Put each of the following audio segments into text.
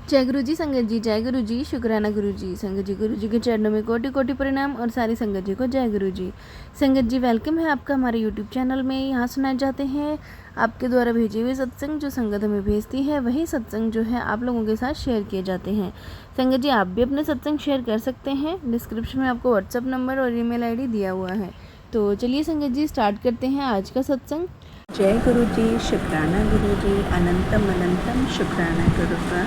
जय गुरु जी संगत जी, जय गुरु जी, शुक्राना गुरु जी। संगत जी, गुरु जी के चरणों में कोटि कोटि प्रणाम और सारी संगत जी को जय गुरु जी। संगत जी, वेलकम है आपका हमारे यूट्यूब चैनल में। यहाँ सुनाए जाते हैं आपके द्वारा भेजे हुए सत्संग, जो संगत हमें भेजती है वही सत्संग जो है आप लोगों के साथ शेयर किए जाते हैं। संगत जी, आप भी अपने सत्संग शेयर कर सकते हैं। डिस्क्रिप्शन में आपको व्हाट्सअप नंबर और ईमेल आईडी दिया हुआ है। तो चलिए संगत जी, स्टार्ट करते हैं आज का सत्संग। जय गुरु जी, शुक्राना गुरु जी, अनंतम अनंतम शुक्राना गुरु का।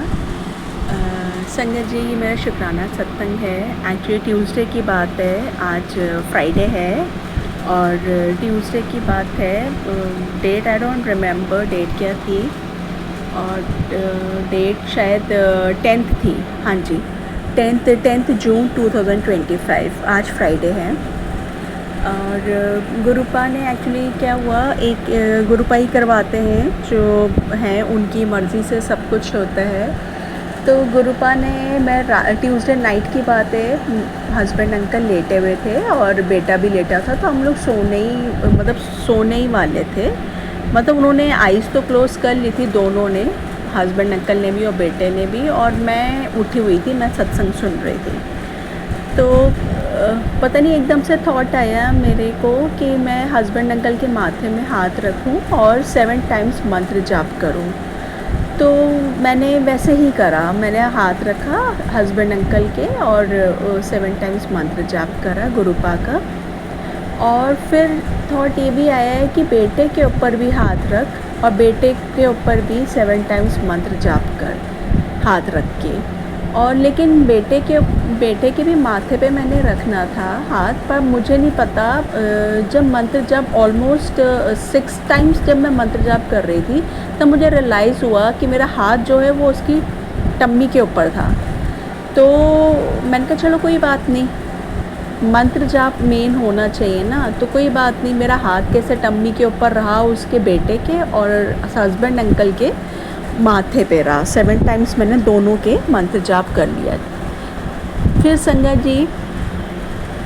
संगत जी, ये मेरा शुक्राना सत्संग है। एक्चुअली ट्यूसडे की बात है, आज फ्राइडे है और ट्यूसडे की बात है। Date I don't remember date क्या थी, और डेट शायद 10th थी। हाँ जी, 10th जून 2025, आज फ्राइडे है। और गुरुपा ने एक्चुअली क्या हुआ, एक गुरुपा ही करवाते हैं, जो हैं उनकी मर्ज़ी से सब कुछ होता है। तो गुरुपा ने, मैं ट्यूसडे नाइट की बात है, हस्बैंड अंकल लेटे हुए थे और बेटा भी लेटा था, तो हम लोग सोने ही वाले थे। मतलब उन्होंने आइज़ तो क्लोज़ कर ली थी दोनों ने, हस्बैंड अंकल ने भी और बेटे ने भी, और मैं उठी हुई थी, मैं सत्संग सुन रही थी। तो पता नहीं एकदम से थॉट आया मेरे को कि मैं हस्बैंड अंकल के माथे में हाथ रखूं और 7 टाइम्स मंत्र जाप करूं। तो मैंने वैसे ही करा, मैंने हाथ रखा हस्बैंड अंकल के और 7 टाइम्स मंत्र जाप करा गुरुपा का। और फिर थॉट ये भी आया है कि बेटे के ऊपर भी हाथ रख और बेटे के ऊपर भी 7 टाइम्स मंत्र जाप कर हाथ रख के। और लेकिन बेटे के भी माथे पे मैंने रखना था हाथ, पर मुझे नहीं पता, जब ऑलमोस्ट 6 टाइम्स जब मैं मंत्र जाप कर रही थी, तब मुझे रियलाइज़ हुआ कि मेरा हाथ जो है वो उसकी टम्मी के ऊपर था। तो मैंने कहा चलो कोई बात नहीं, मंत्र जाप मेन होना चाहिए ना, तो कोई बात नहीं, मेरा हाथ कैसे टम्मी के ऊपर रहा, उसके बेटे के और हस्बैंड अंकल के माथे पे रहा। 7 टाइम्स मैंने दोनों के मंत्र जाप कर लिया। फिर संगत जी,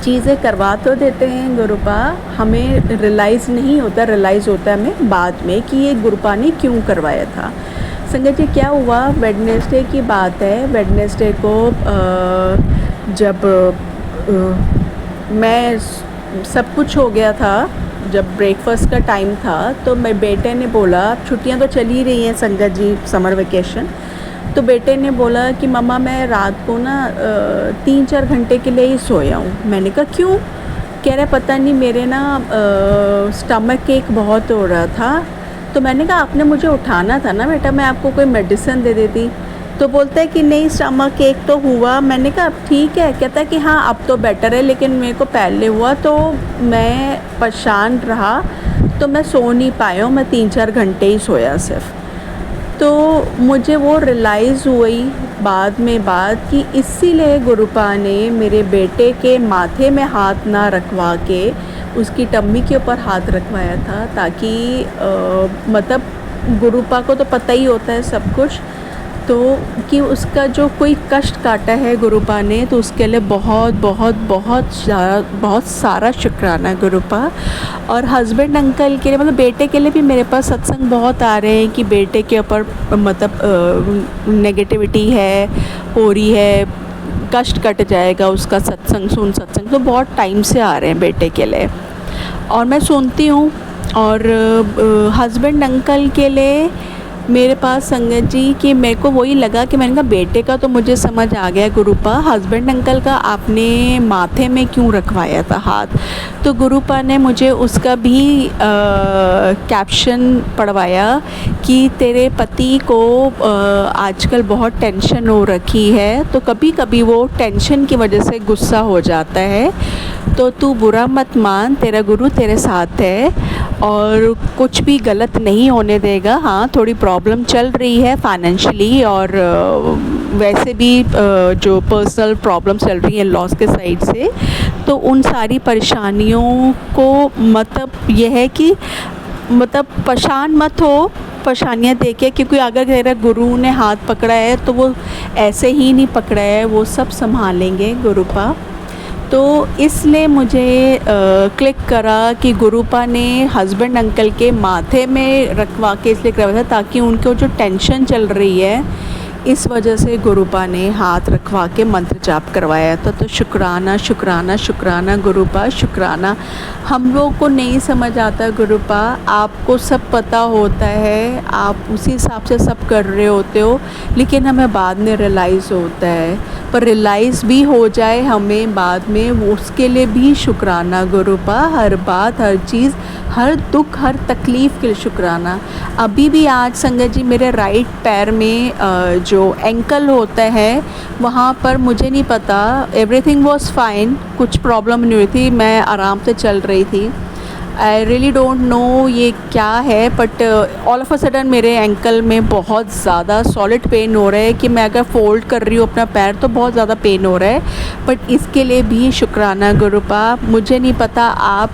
चीज़ें करवा तो देते हैं गुरुपा, हमें रियलाइज़ नहीं होता, रियलाइज़ होता है हमें बाद में कि ये गुरुपा ने क्यों करवाया था। संगत जी, क्या हुआ, वेडनेसडे की बात है। वेडनेसडे को जब मैं सब कुछ हो गया था, जब ब्रेकफास्ट का टाइम था, तो मेरे बेटे ने बोला, छुट्टियां तो चली रही हैं संगत जी, समर वेकेशन, तो बेटे ने बोला कि मम्मा मैं रात को ना 3-4 घंटे के लिए ही सोया हूँ। मैंने कहा क्यों? कह रहा पता नहीं, मेरे ना स्टमक एक बहुत हो रहा था। तो मैंने कहा आपने मुझे उठाना था ना बेटा, मैं आपको कोई मेडिसिन दे देती। तो बोलता है कि नहीं, स्टमक एक तो हुआ। मैंने कहा अब ठीक है। कहता है कि हाँ अब तो बेटर है, लेकिन मेरे को पहले हुआ तो मैं परेशान रहा, तो मैं सो नहीं पाया हूँ, मैं 3-4 घंटे ही सोया सिर्फ। तो मुझे वो रियलाइज़ हुई बाद में बात कि इसीलिए गुरुपा ने मेरे बेटे के माथे में हाथ ना रखवा के उसकी टम्मी के ऊपर हाथ रखवाया था, ताकि मतलब गुरुपा को तो पता ही होता है सब कुछ, तो कि उसका जो कोई कष्ट काटा है गुरुपा ने, तो उसके लिए बहुत बहुत बहुत सारा शुक्राना गुरुपा। और हस्बैंड अंकल के लिए, मतलब बेटे के लिए भी मेरे पास सत्संग बहुत आ रहे हैं कि बेटे के ऊपर मतलब नेगेटिविटी है, हो रही है, कष्ट कट जाएगा उसका, सत्संग तो बहुत टाइम से आ रहे हैं बेटे के लिए, और मैं सुनती हूँ। और हस्बैंड अंकल के लिए मेरे पास संगत जी कि मेरे को वही लगा कि मैंने कहा बेटे का तो मुझे समझ आ गया गुरुपा, हस्बैंड अंकल का आपने माथे में क्यों रखवाया था हाथ। तो गुरुपा ने मुझे उसका भी कैप्शन पढ़वाया कि तेरे पति को आजकल बहुत टेंशन हो रखी है, तो कभी कभी वो टेंशन की वजह से गुस्सा हो जाता है, तो तू बुरा मत मान, तेरा गुरु तेरे साथ है और कुछ भी गलत नहीं होने देगा। हाँ, थोड़ी प्रॉब्लम चल रही है फाइनेंशियली, और वैसे भी जो पर्सनल प्रॉब्लम चल रही है लॉस के साइड से, तो उन सारी परेशानियों को मतलब यह है कि मतलब परेशान मत हो परेशानियाँ देखे, क्योंकि अगर तेरा गुरु ने हाथ पकड़ा है तो वो ऐसे ही नहीं पकड़ा है, वो सब संभालेंगे गुरुपा। तो इसलिए मुझे क्लिक करा कि गुरुपा ने हस्बैंड अंकल के माथे में रखवा के इसलिए करवाया था, ताकि उनको जो टेंशन चल रही है इस वजह से गुरुपा ने हाथ रखवा के मंत्र जाप करवाया था। तो शुक्राना शुक्राना शुक्राना गुरुपा शुक्राना। हम लोग को नहीं समझ आता गुरुपा, आपको सब पता होता है, आप उसी हिसाब से सब कर रहे होते हो, लेकिन हमें बाद में रियलाइज़ होता है। पर रियलाइज़ भी हो जाए हमें बाद में, उसके लिए भी शुक्राना गुरुपा। हर बात, हर चीज़, हर दुख, हर तकलीफ़ के लिए शुक्राना। अभी भी आज संगत जी मेरे राइट पैर में जो एंकल होता है वहाँ पर मुझे नहीं पता, एवरीथिंग वाज फाइन, कुछ प्रॉब्लम नहीं हुई थी, मैं आराम से चल रही थी। आई रियली डोंट नो ये क्या है, but all of a sudden मेरे एंकल में बहुत ज़्यादा सॉलिड पेन हो रहा है कि मैं अगर फोल्ड कर रही हूँ अपना पैर तो बहुत ज़्यादा पेन हो रहा है। बट इसके लिए भी शुक्राना गुरुपा। मुझे नहीं पता आप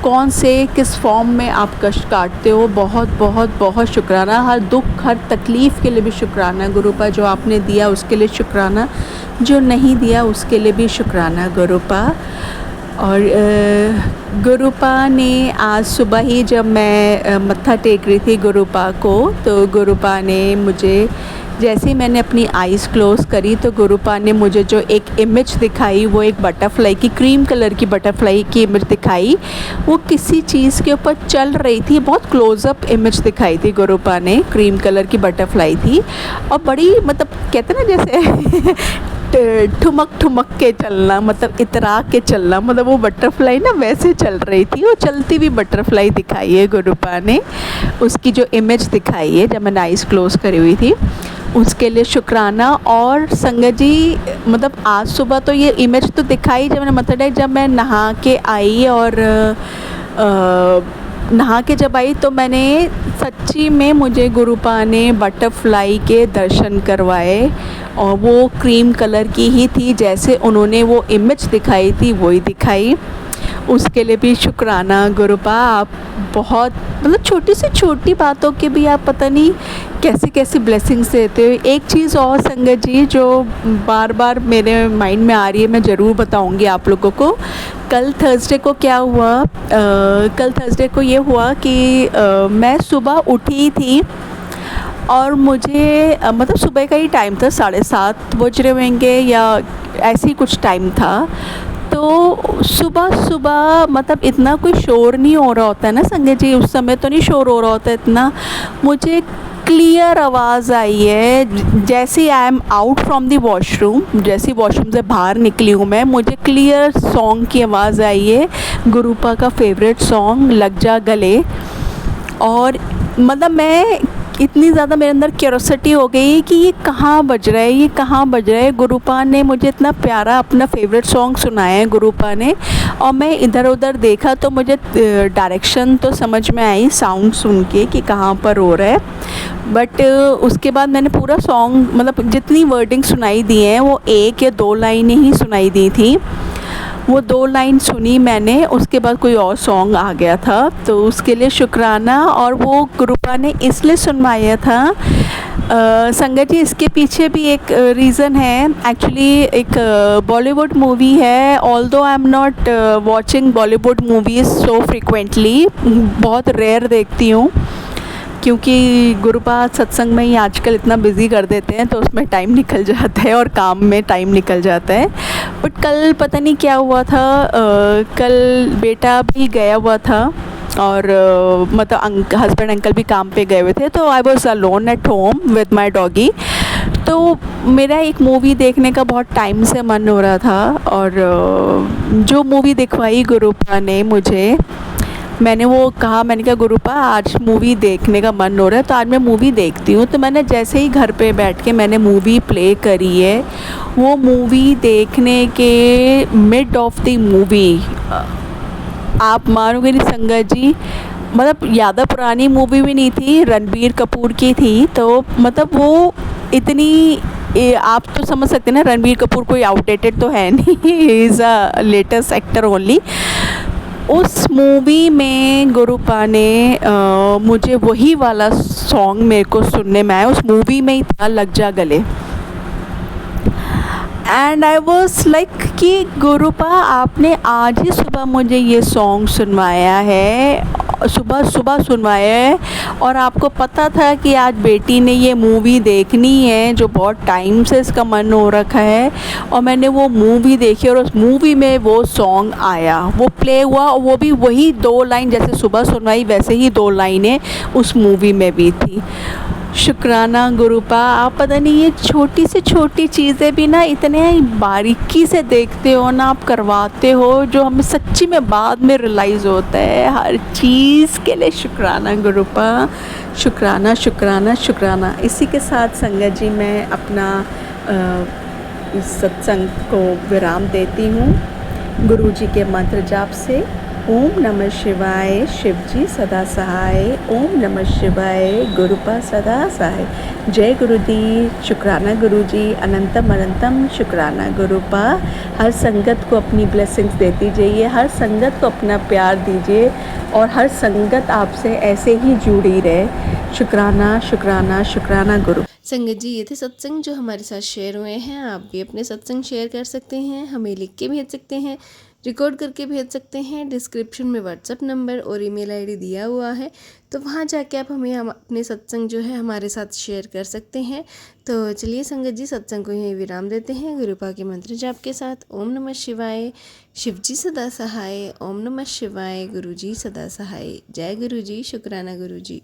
कौन से किस फॉर्म में आप कष्ट काटते हो, बहुत बहुत बहुत शुक्राना। हर दुख, हर तकलीफ़ के लिए भी शुक्राना गुरुपा। जो आपने दिया उसके लिए शुक्राना, जो नहीं दिया उसके लिए भी शुक्राना गुरुपा। और गुरुपा ने आज सुबह ही जब मैं मत्था टेक रही थी गुरुपा को, तो गुरुपा ने मुझे, जैसे ही मैंने अपनी आइज़ क्लोज़ करी तो गुरुपा ने मुझे जो एक इमेज दिखाई, वो एक बटरफ्लाई की, क्रीम कलर की बटरफ्लाई की इमेज दिखाई। वो किसी चीज़ के ऊपर चल रही थी, बहुत क्लोज़अप इमेज दिखाई थी गुरुपा ने, क्रीम कलर की बटरफ्लाई थी और बड़ी, मतलब कहते ना जैसे ठुमक ठुमक के चलना, मतलब इतरा के चलना, मतलब वो बटरफ्लाई ना वैसे चल रही थी। वो चलती हुई बटरफ्लाई दिखाई है गुरुपा ने, उसकी जो इमेज दिखाई है जब मैंने आइज़ क्लोज़ करी हुई थी, उसके लिए शुक्राना। और संगत जी मतलब आज सुबह तो ये इमेज तो दिखाई जब मैंने मतलब जब मैं नहा के आई, और नहा के जब आई तो मैंने सच्ची में, मुझे गुरुपा ने बटरफ्लाई के दर्शन करवाए और वो क्रीम कलर की ही थी, जैसे उन्होंने वो इमेज दिखाई थी वही दिखाई। उसके लिए भी शुक्राना गुरुपा। आप बहुत, मतलब छोटी से छोटी बातों के भी आप पता नहीं कैसी कैसी ब्लेसिंग्स देते हो। एक चीज़ और संगत जी जो बार बार मेरे माइंड में आ रही है, मैं ज़रूर बताऊंगी आप लोगों को। कल थर्सडे को क्या हुआ, कल थर्सडे को ये हुआ कि मैं सुबह उठी थी और मुझे मतलब सुबह का ही टाइम था, 7:30 बज रहे होंगे या ऐसे ही कुछ टाइम था। तो सुबह सुबह मतलब इतना कोई शोर नहीं हो रहा होता है ना संगत जी, उस समय तो नहीं शोर हो रहा होता इतना। मुझे क्लियर आवाज़ आई है, जैसे I am out from the washroom, जैसे वॉशरूम से बाहर निकली हूँ मैं, मुझे क्लियर सॉन्ग की आवाज़ आई है, गुरुपा का फेवरेट सॉन्ग लग जा गले। और मतलब मैं इतनी ज़्यादा मेरे अंदर क्यूरोसिटी हो गई कि ये कहाँ बज रहा है, ये कहाँ बज रहा है। गुरुपा ने मुझे इतना प्यारा अपना फेवरेट सॉन्ग सुनाया है गुरुपा ने, और मैं इधर उधर देखा तो मुझे डायरेक्शन तो समझ में आई साउंड सुन के कि कहाँ पर हो रहा है। बट उसके बाद मैंने पूरा सॉन्ग, मतलब जितनी वर्डिंग सुनाई दी हैं वो 1 या 2 लाइनें ही सुनाई दी थी, वो 2 लाइन सुनी मैंने, उसके बाद कोई और सॉन्ग आ गया था, तो उसके लिए शुक्राना। और वो गुरुपा ने इसलिए सुनवाया था संगत जी, इसके पीछे भी एक रीज़न है। एक्चुअली एक बॉलीवुड मूवी है, although I am not watching Bollywood movies so frequently, बहुत रेयर देखती हूँ क्योंकि गुरुपा सत्संग में ही आजकल इतना बिज़ी कर देते हैं तो उसमें टाइम निकल जाता है और काम में टाइम निकल जाता है। बट कल पता नहीं क्या हुआ था, कल बेटा भी गया हुआ था और मतलब हस्बैंड अंकल भी काम पे गए हुए थे, तो I was alone at home with my doggy. तो मेरा एक मूवी देखने का बहुत टाइम से मन हो रहा था, और जो मूवी दिखवाई गुरुपा ने मुझे, मैंने वो कहा, मैंने कहा गुरुपा आज मूवी देखने का मन हो रहा है तो आज मैं मूवी देखती हूँ। तो मैंने जैसे ही घर पे बैठ के मैंने मूवी प्ले करी है, वो मूवी देखने के मिड ऑफ द मूवी आप मानोगे नहीं संगत जी, मतलब ज़्यादा पुरानी मूवी भी नहीं थी, रणबीर कपूर की थी, तो मतलब वो इतनी आप तो समझ सकते हैं ना, रणबीर कपूर कोई आउटडेटेड तो है नहीं, he is a latest actor only. उस मूवी में गुरुपा ने मुझे वही वाला सॉन्ग मेरे को सुनने में आया, उस मूवी में ही था, लग जा गले। एंड आई वॉज लाइक कि गुरुपा आपने आज ही सुबह मुझे ये सॉन्ग सुनवाया है सुबह सुबह सुनवाया है। और आपको पता था कि आज बेटी ने ये मूवी देखनी है, जो बहुत टाइम से इसका मन हो रखा है, और मैंने वो मूवी देखी और उस मूवी में वो सॉन्ग आया, वो प्ले हुआ, और वो भी वही 2 लाइन जैसे सुबह सुनवाई वैसे ही 2 लाइनें उस मूवी में भी थी। शुक्राना गुरुपा, आप पता नहीं ये छोटी से छोटी चीज़ें भी ना इतने बारीकी से देखते हो ना, आप करवाते हो, जो हमें सच्ची में बाद में रियलाइज़ होता है। हर चीज़ के लिए शुक्राना गुरुपा, शुक्राना शुक्राना शुक्राना। इसी के साथ संगत जी मैं अपना इस सत्संग को विराम देती हूँ गुरु जी के मंत्र जाप से। ओम नमः शिवाय, शिव जी सदा सहाय। ओम नमः शिवाय, गुरुपा सदा सहाय। जय गुरु दी, शुक्राना गुरु जी, अनंतम अनंतम शुक्राना गुरुपा। हर संगत को अपनी ब्लेसिंग्स देती जाइए, हर संगत को अपना प्यार दीजिए, और हर संगत आपसे ऐसे ही जुड़ी रहे। शुक्राना शुक्राना शुक्राना गुरु। संगत जी, ये थे सत्संग जो हमारे साथ शेयर हुए हैं। आप भी अपने सत्संग शेयर कर सकते हैं, हमें लिख के भेज सकते हैं, रिकॉर्ड करके भेज सकते हैं। डिस्क्रिप्शन में व्हाट्सअप नंबर और ईमेल आईडी दिया हुआ है, तो वहाँ जाके आप हमें अपने सत्संग जो है हमारे साथ शेयर कर सकते हैं। तो चलिए संगत जी, सत्संग को यहीं विराम देते हैं गुरुपा के मंत्र जाप के साथ। ओम नमः शिवाय, शिव जी सदा सहाय। ओम नमः शिवाय, गुरु जी सदा सहाय। जय गुरु जी, शुक्राना गुरु जी।